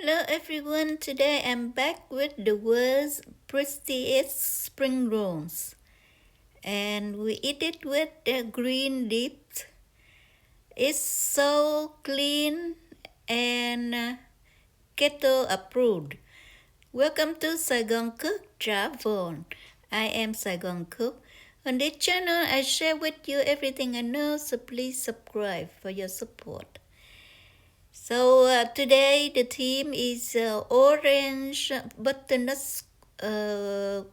Hello everyone, today I'm back with the world's prettiest spring rolls and we eat it with the green dip. It's so clean and keto approved. Welcome to SaigoncookTravel. I am Saigoncook. On this channel I share with you everything I know, so please subscribe for your support. So today the theme is orange butternut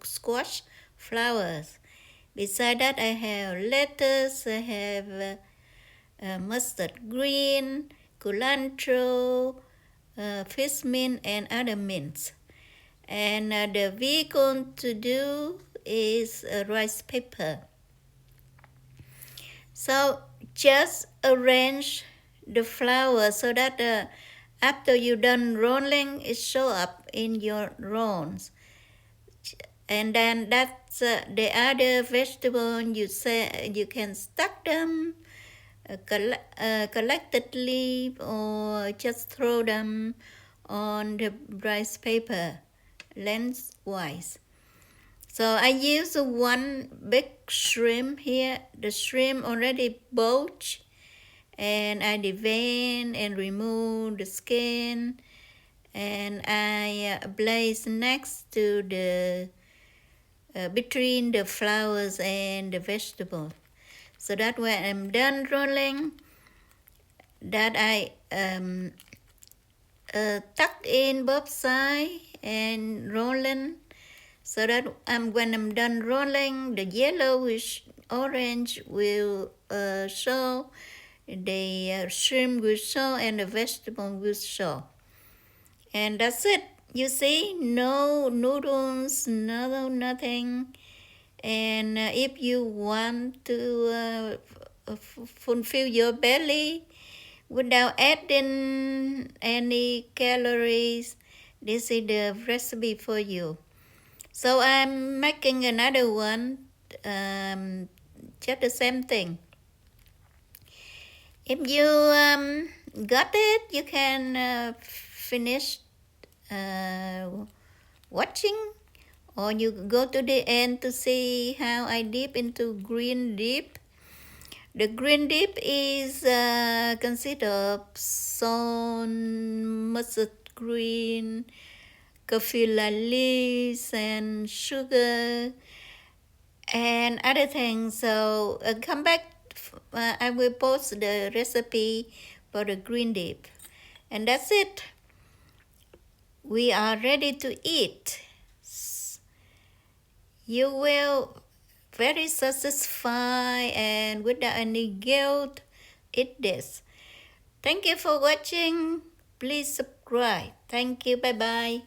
squash flowers. Beside that I have lettuce, I have mustard green, culantro, fish mint and other mints. And the vehicle to do is rice paper. So just arrange the flour so that after you're done rolling, it show up in your rolls. And then that's the other vegetable you can stack them collectively or just throw them on the rice paper lengthwise. So I use one big shrimp here. The shrimp already poached, and I devein and remove the skin, and I place next to the between the flowers and the vegetable. So that when I'm done rolling, that I tuck in both sides and rolling. So that when I'm done rolling, the yellowish orange will show, the shrimp will show, and the vegetable will show. And that's it. You see, no noodles, no nothing. And if you want to fulfill your belly without adding any calories, this is the recipe for you. So I'm making another one, just the same thing. If you got it, you can finish watching, or you go to the end to see how I dip into green dip. The green dip is considered of salt, mustard green, coffee leaves and sugar and other things. So come back, I will post the recipe for the green dip. And that's it. We are ready to eat. You will very satisfied and without any guilt eat this. Thank you for watching. Please subscribe. Thank you. Bye bye.